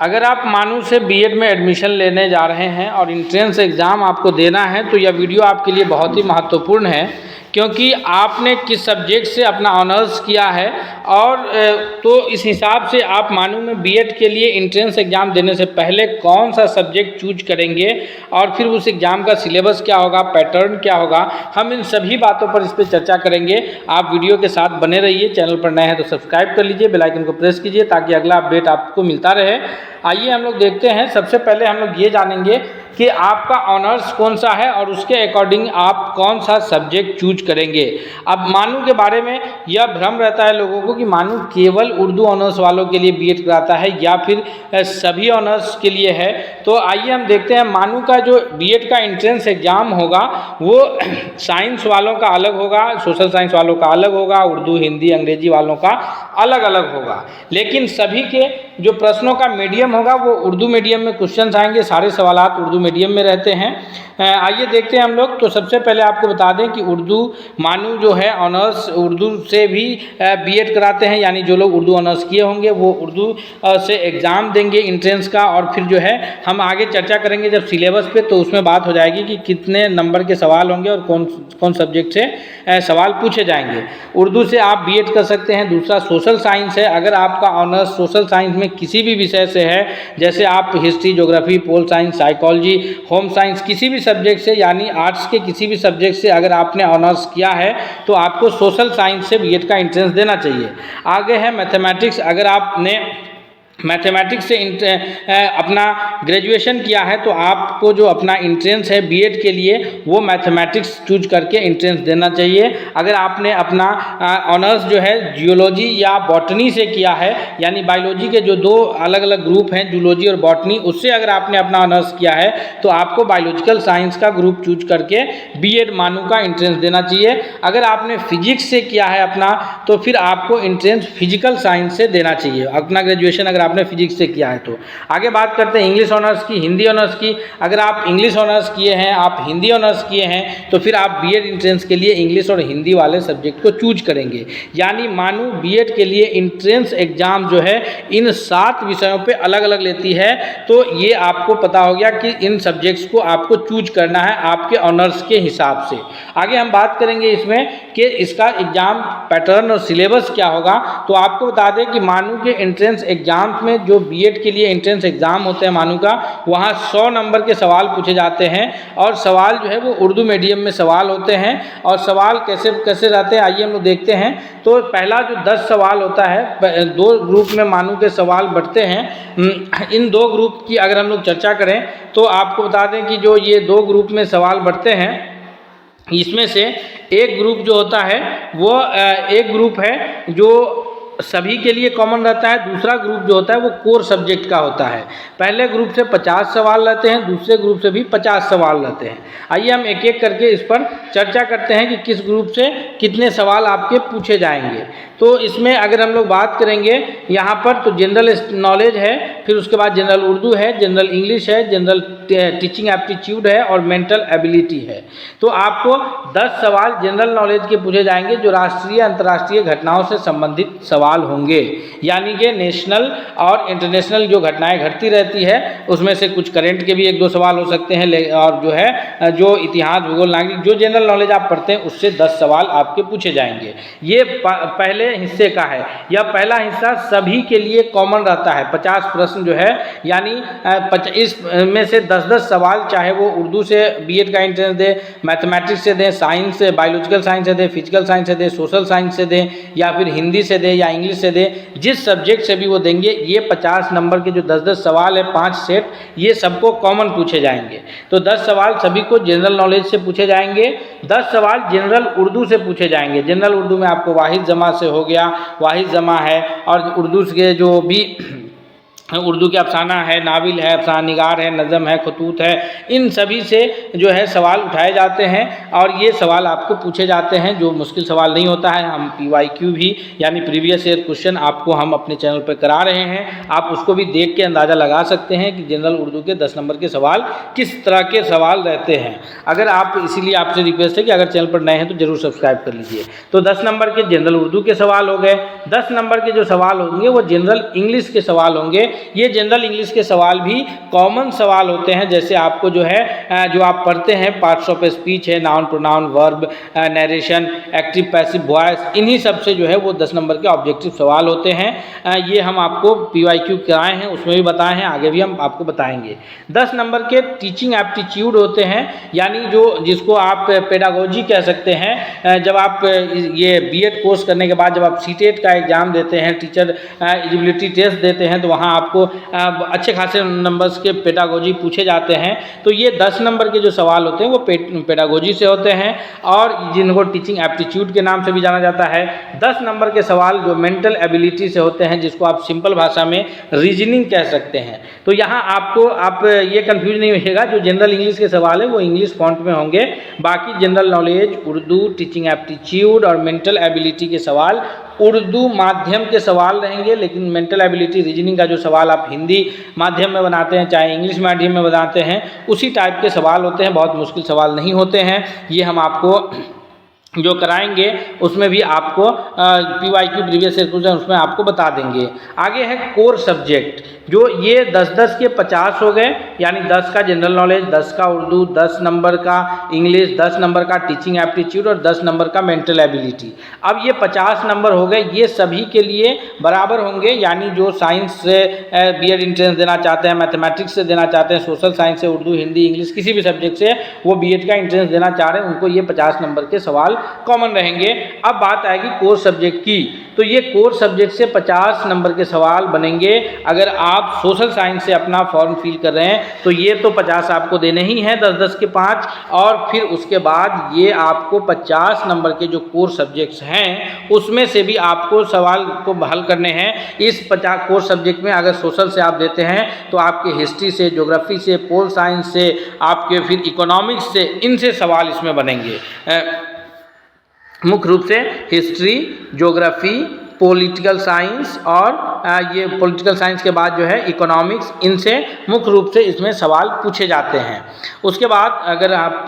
अगर आप मानू से बीएड में एडमिशन लेने जा रहे हैं और एंट्रेंस एग्ज़ाम आपको देना है तो यह वीडियो आपके लिए बहुत ही महत्वपूर्ण है, क्योंकि आपने किस सब्जेक्ट से अपना ऑनर्स किया है और तो इस हिसाब से आप मानू में बीएड के लिए एंट्रेंस एग्ज़ाम देने से पहले कौन सा सब्जेक्ट चूज करेंगे और फिर उस एग्ज़ाम का सिलेबस क्या होगा, पैटर्न क्या होगा, हम इन सभी बातों पर इस पर चर्चा करेंगे। आप वीडियो के साथ बने रहिए। चैनल पर नए हैं तो सब्सक्राइब कर लीजिए, बेल आइकन को प्रेस कीजिए ताकि अगला अपडेट आपको मिलता रहे। आइए हम लोग देखते हैं। सबसे पहले हम लोग ये जानेंगे कि आपका ऑनर्स कौन सा है और उसके अकॉर्डिंग आप कौन सा सब्जेक्ट चूज करेंगे। अब मानू के बारे में यह भ्रम रहता है लोगों को कि मानू केवल उर्दू ऑनर्स वालों के लिए बीएड कराता है या फिर सभी ऑनर्स के लिए है। तो आइए हम देखते हैं। मानू का जो बीएड का एंट्रेंस एग्ज़ाम होगा वो साइंस वालों का अलग होगा, सोशल साइंस वालों का अलग होगा, उर्दू हिंदी अंग्रेजी वालों का अलग अलग होगा। लेकिन सभी के जो प्रश्नों का मीडियम होगा वो उर्दू मीडियम में क्वेश्चन आएंगे। सारे सवालात उर्दू मीडियम में रहते हैं। आइए देखते हैं हम लोग। तो सबसे पहले आपको बता दें कि उर्दू मानू जो है ऑनर्स उर्दू से भी बीएड कराते हैं, यानी जो लोग उर्दू ऑनर्स किए होंगे वो उर्दू से एग्ज़ाम देंगे एंट्रेंस का। और फिर जो है हम आगे चर्चा करेंगे जब सिलेबस पे, तो उसमें बात हो जाएगी कि कितने नंबर के सवाल होंगे और कौन कौन सब्जेक्ट से सवाल पूछे जाएंगे। उर्दू से आप बीएड कर सकते हैं। दूसरा सोशल साइंस है। अगर आपका ऑनर्स सोशल साइंस में किसी भी विषय से है, जैसे आप history, geography, pol science, psychology, home science, किसी भी सब्जेक्ट से यानी आर्ट्स के किसी भी सब्जेक्ट से अगर आपने ऑनर्स किया है तो आपको सोशल साइंस से बीएड का एंट्रेंस देना चाहिए। आगे है मैथमेटिक्स। अगर आपने मैथमेटिक्स से अपना ग्रेजुएशन किया है तो आपको जो अपना एंट्रेंस है बीएड के लिए वो मैथमेटिक्स चूज करके एंट्रेंस देना चाहिए। अगर आपने अपना ऑनर्स जो है जियोलॉजी या बॉटनी से किया है, यानी बायोलॉजी के जो दो अलग अलग ग्रुप हैं जूलॉजी और बॉटनी, उससे अगर आपने अपना ऑनर्स किया है तो आपको बायोलॉजिकल साइंस का ग्रुप चूज करके बीएड मानू का एंट्रेंस देना चाहिए। अगर आपने फिजिक्स से किया है अपना तो फिर आपको एंट्रेंस फिजिकल साइंस से देना चाहिए, अपना ग्रेजुएशन अगर आपने फिजिक्स से किया है तो। आगे बात करते हैं इंग्लिश ऑनर्स की, हिंदी ऑनर्स की। अगर आप इंग्लिश ऑनर्स किए हैं, आप हिंदी ऑनर्स किए हैं तो फिर आप बीएड एंट्रेंस के लिए इंग्लिश और हिंदी वाले सब्जेक्ट को चूज करेंगे। यानी मानू बीएड के लिए एंट्रेंस एग्जाम जो है इन 7 विषयों पे अलग अलग लेती है। तो ये आपको पता हो गया कि इन सब्जेक्ट्स को आपको चूज करना है आपके ऑनर्स के हिसाब से। आगे हम बात करेंगे इसमें कि इसका एग्जाम पैटर्न और सिलेबस क्या होगा। तो आपको बता दें कि मानू के एंट्रेंस एग्जाम में जो बीएड के लिए एंट्रेंस एग्जाम होते हैं मानू का, वहाँ 100 नंबर के सवाल पूछे जाते हैं और सवाल जो है वो उर्दू मीडियम में सवाल होते हैं। और सवाल कैसे कैसे रहते हैं आइए हम लोग देखते हैं। तो पहला जो 10 सवाल होता है, 2 ग्रुप में मानू के सवाल बढ़ते हैं। इन 2 ग्रुप की अगर हम लोग चर्चा करें तो आपको बता दें कि जो ये 2 ग्रुप में सवाल बढ़ते हैं, इसमें से एक ग्रुप जो होता है वो एक ग्रुप है जो सभी के लिए कॉमन रहता है। दूसरा ग्रुप जो होता है वो कोर सब्जेक्ट का होता है। पहले ग्रुप से 50 सवाल रहते हैं, दूसरे ग्रुप से भी 50 सवाल रहते हैं। आइए हम एक एक करके इस पर चर्चा करते हैं कि किस ग्रुप से कितने सवाल आपके पूछे जाएंगे। तो इसमें अगर हम लोग बात करेंगे यहाँ पर तो जनरल नॉलेज है, फिर उसके बाद जनरल उर्दू है, जनरल इंग्लिश है, जनरल टीचिंग एप्टीट्यूड है और मेंटल एबिलिटी है। तो आपको 10 सवाल जनरल नॉलेज के पूछे जाएंगे जो राष्ट्रीय अंतर्राष्ट्रीय घटनाओं से संबंधित सवाल होंगे। यानी कि नेशनल और इंटरनेशनल जो घटनाएं घटती रहती है उसमें से कुछ करंट के भी 1-2 सवाल हो सकते हैं, और जो है जो इतिहास, भूगोल, नागरिक, जो जनरल नॉलेज आप पढ़ते हैं उससे 10 सवाल आपके पूछे जाएंगे। ये पहले हिस्से का है। यह पहला हिस्सा सभी के लिए कॉमन रहता है। 50 प्रश्न जो है, यानी इसमें से 10-10 सवाल, चाहे वो उर्दू से बीएड का एंट्रेंस दे, मैथमेटिक्स से दें, साइंस से, बायोलॉजिकल साइंस से दें, फिजिकल साइंस से दें, सोशल साइंस से दें या फिर हिंदी से दें या इंग्लिश से दें, जिस सब्जेक्ट से भी वो देंगे, ये 50 नंबर के जो 10-10 सवाल है, 5 सेट, ये सबको कॉमन पूछे जाएंगे। तो 10 सवाल सभी को जनरल नॉलेज से पूछे जाएंगे। 10 सवाल जनरल उर्दू से पूछे जाएंगे। जनरल उर्दू में आपको वाहिद जमा से हो गया, वाहिद जमा है, और उर्दू के जो भी उर्दू के अफसाना है, नाविल है, अफसाना निगार है, नज़म है, खतूत है, इन सभी से जो है सवाल उठाए जाते हैं और ये सवाल आपको पूछे जाते हैं। जो मुश्किल सवाल नहीं होता है, हम PYQ भी यानी प्रीवियस ईयर क्वेश्चन आपको हम अपने चैनल पर करा रहे हैं। आप उसको भी देख के अंदाज़ा लगा सकते हैं कि जनरल उर्दू के 10 नंबर के सवाल किस तरह के सवाल रहते हैं। अगर आप, इसीलिए आपसे रिक्वेस्ट है कि अगर चैनल पर नए हैं तो जरूर सब्सक्राइब कर लीजिए। तो 10 नंबर के जनरल उर्दू के सवाल हो गए। 10 नंबर के जो सवाल होंगे वो जनरल इंग्लिश के सवाल होंगे। ये जनरल इंग्लिश के सवाल भी कॉमन सवाल होते हैं, जैसे आपको जो है जो आप पढ़ते हैं पार्ट्स ऑफ स्पीच है, noun pronoun verb narration active passive voice, इन्हीं सब से जो है वो 10 नंबर के ऑब्जेक्टिव सवाल होते हैं। ये हम आपको PYQ कराए हैं, उसमें भी बताए हैं, आगे भी हम आपको बताएंगे। 10 नंबर के टीचिंग एप्टीट्यूड होते हैं, यानी जो जिसको आप पेडागोजी कह सकते हैं। जब आप ये B.Ed कोर्स करने के बाद जब आप CTET का एग्ज़ाम देते हैं, टीचर एलिजिबिलिटी टेस्ट देते हैं, तो वहाँ आपको अच्छे खासे नंबर्स के पेडागोजी पूछे जाते हैं। तो ये 10 नंबर के जो सवाल होते हैं वो पेडागोजी से होते हैं, और जिनको टीचिंग एप्टीट्यूड के नाम से भी जाना जाता है। 10 नंबर के सवाल जो मेंटल एबिलिटी से होते हैं, जिसको आप सिंपल भाषा में रीजनिंग कह सकते हैं। तो यहाँ आपको आप ये कंफ्यूज नहीं होइएगा, जो जनरल इंग्लिश के सवाल है वो इंग्लिश फॉन्ट में होंगे, बाकी general knowledge, Urdu, teaching aptitude और मेंटल एबिलिटी के सवाल उर्दू माध्यम के सवाल रहेंगे। लेकिन मेंटल एबिलिटी रीजनिंग का जो सवाल आप हिंदी माध्यम में बनाते हैं, चाहे इंग्लिश माध्यम में बनाते हैं, उसी टाइप के सवाल होते हैं, बहुत मुश्किल सवाल नहीं होते हैं। ये हम आपको जो कराएंगे उसमें भी आपको PYQ प्रीवियस ईयर क्वेश्चन उसमें आपको बता देंगे। आगे है कोर सब्जेक्ट, जो ये 10-10 के 50 हो गए, यानी 10 का जनरल नॉलेज, 10 का उर्दू, 10 नंबर का इंग्लिश, 10 नंबर का टीचिंग एप्टीट्यूड और 10 नंबर का मेंटल एबिलिटी। अब ये 50 नंबर हो गए, ये सभी के लिए बराबर होंगे, यानी जो साइंस से B.Ed एंट्रेंस देना चाहते हैं, मैथमेटिक्स से देना चाहते हैं, सोशल साइंस से, उर्दू, हिंदी, इंग्लिश, किसी भी सब्जेक्ट से वो B.Ed का एंट्रेंस देना चाह रहे हैं, उनको ये 50 नंबर के सवाल कॉमन रहेंगे। अब बात आएगी कोर सब्जेक्ट की, तो ये कोर सब्जेक्ट से 50 नंबर के सवाल बनेंगे। अगर आप सोशल साइंस से अपना फॉर्म फिल कर रहे हैं तो ये तो 50 आपको देने ही हैं, 10-10 के 5, और फिर उसके बाद ये आपको 50 नंबर के जो कोर सब्जेक्ट्स हैं उसमें से भी आपको सवाल को हल करने हैं। इस 50 कोर सब्जेक्ट में अगर सोशल से आप देते हैं तो आपके हिस्ट्री से, ज्योग्राफी से, पोल साइंस से, आपके फिर इकोनॉमिक्स से, इनसे सवाल इसमें बनेंगे। मुख्य रूप से हिस्ट्री, ज्योग्राफी, पॉलिटिकल साइंस और ये पॉलिटिकल साइंस के बाद जो है इकोनॉमिक्स, इनसे मुख्य रूप से इसमें सवाल पूछे जाते हैं। उसके बाद अगर आप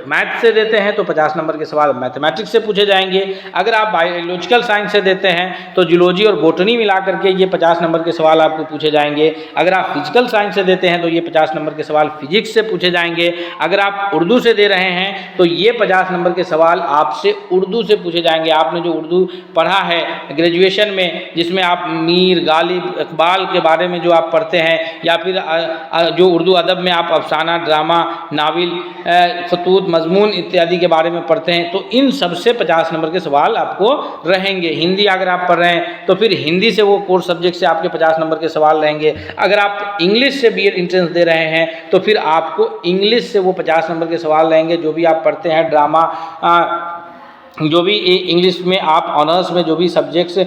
मैथ से देते हैं तो 50 नंबर के सवाल मैथमेटिक्स से पूछे जाएंगे। अगर आप बायोलॉजिकल साइंस से देते हैं तो जूलॉजी और बॉटनी मिला करके ये 50 नंबर के सवाल आपको पूछे जाएंगे। अगर आप फिजिकल साइंस से देते हैं तो ये 50 नंबर के सवाल फिजिक्स से पूछे जाएंगे। अगर आप उर्दू से दे रहे हैं तो ये 50 नंबर के सवाल आपसे उर्दू से पूछे जाएंगे। आपने जो उर्दू पढ़ा है ग्रेजुएशन में, जिसमें आप मीर, गालिब, इकबाल के बारे में जो आप पढ़ते हैं, या फिर जो उर्दू अदब में आप अफसाना, ड्रामा, नावल, खतूत, मजमून इत्यादि के बारे में पढ़ते हैं, तो इन सब से 50 नंबर के सवाल आपको रहेंगे। हिंदी अगर आप पढ़ रहे हैं तो फिर हिंदी से वो कोर सब्जेक्ट से आपके 50 नंबर के सवाल रहेंगे। अगर आप इंग्लिश से B.Ed एंट्रेंस दे रहे हैं तो फिर आपको इंग्लिश से वो 50 नंबर के सवाल रहेंगे। जो भी आप पढ़ते हैं ड्रामा, जो भी इंग्लिश में आप ऑनर्स में जो भी सब्जेक्ट्स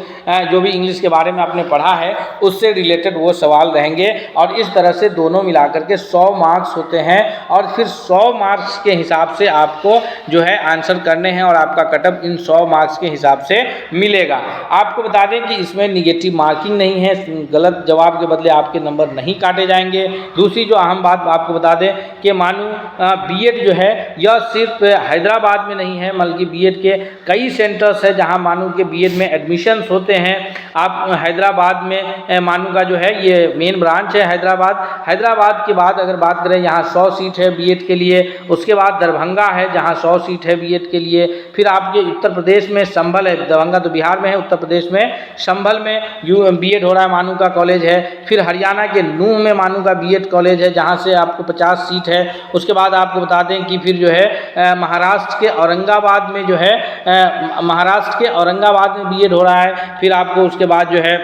जो भी इंग्लिश के बारे में आपने पढ़ा है उससे रिलेटेड वो सवाल रहेंगे। और इस तरह से दोनों मिलाकर के 100 मार्क्स होते हैं, और फिर 100 मार्क्स के हिसाब से आपको जो है आंसर करने हैं, और आपका कटअप इन 100 मार्क्स के हिसाब से मिलेगा। आपको बता दें कि इसमें निगेटिव मार्किंग नहीं है, गलत जवाब के बदले आपके नंबर नहीं काटे जाएंगे। दूसरी जो अहम बात आपको बता दें कि मानो B.Ed जो है यह सिर्फ हैदराबाद में नहीं है, बल्कि B.Ed के कई सेंटर्स है जहां मानू के B.Ed में एडमिशन्स होते हैं। आप हैदराबाद में मानू का जो है ये मेन ब्रांच है हैदराबाद के बाद अगर बात करें यहाँ 100 सीट है B.Ed के लिए। उसके बाद दरभंगा है जहाँ 100 सीट है B.Ed के लिए। फिर आपके उत्तर प्रदेश में संभल है, दरभंगा तो बिहार में है, उत्तर प्रदेश में संभल में B.Ed हो रहा है, मानू का कॉलेज है। फिर हरियाणा के नूह में मानू का B.Ed कॉलेज है जहाँ से आपको 50 सीट है। उसके बाद आपको बता दें कि फिर जो है महाराष्ट्र के औरंगाबाद में जो है B.Ed हो रहा है। फिर आपको उसके बाद जो है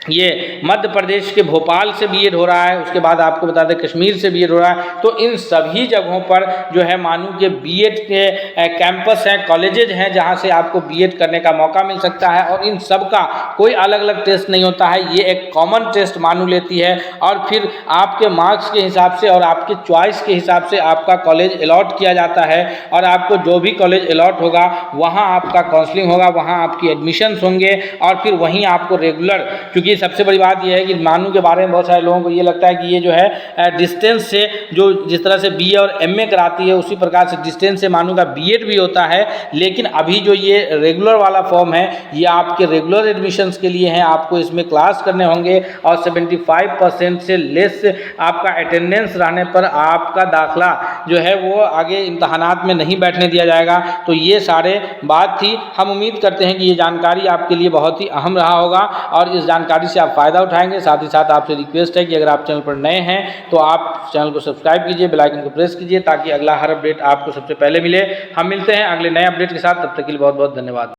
ये मध्य प्रदेश के भोपाल से B.Ed हो रहा है। उसके बाद आपको बता दें कश्मीर से B.Ed हो रहा है। तो इन सभी जगहों पर जो है मानू के B.Ed के कैंपस हैं, कॉलेजेज हैं जहां से आपको B.Ed करने का मौका मिल सकता है। और इन सब का कोई अलग अलग टेस्ट नहीं होता है, ये एक कॉमन टेस्ट मानू लेती है, और फिर आपके मार्क्स के हिसाब से और आपके चॉइस के हिसाब से आपका कॉलेज अलॉट किया जाता है। और आपको जो भी कॉलेज अलॉट होगा वहाँ आपका काउंसलिंग होगा, वहाँ आपकी एडमिशन्स होंगे, और फिर वहीं आपको रेगुलर, क्योंकि देखिए सबसे बड़ी बात यह है कि मानू के बारे में बहुत सारे लोगों को ये लगता है कि ये जो है डिस्टेंस से जो जिस तरह से BA और MA कराती है उसी प्रकार से डिस्टेंस से मानू का B.Ed भी होता है। लेकिन अभी जो ये रेगुलर वाला फॉर्म है ये आपके रेगुलर एडमिशन्स के लिए हैं। आपको इसमें क्लास करने होंगे और 75% से लेस आपका अटेंडेंस रहने पर आपका दाखला जो है वो आगे इम्तहानात में नहीं बैठने दिया जाएगा। तो ये सारे बात थी। हम उम्मीद करते हैं कि ये जानकारी आपके लिए बहुत ही अहम रहा होगा और इस जानकारी से आप फ़ायदा उठाएंगे। साथ ही साथ आपसे रिक्वेस्ट है कि अगर आप चैनल पर नए हैं तो आप चैनल को सब्सक्राइब कीजिए, बेल आइकन को प्रेस कीजिए ताकि अगला हर अपडेट आपको सबसे पहले मिले। हम मिलते हैं अगले नए अपडेट के साथ, तब तक के लिए बहुत बहुत धन्यवाद।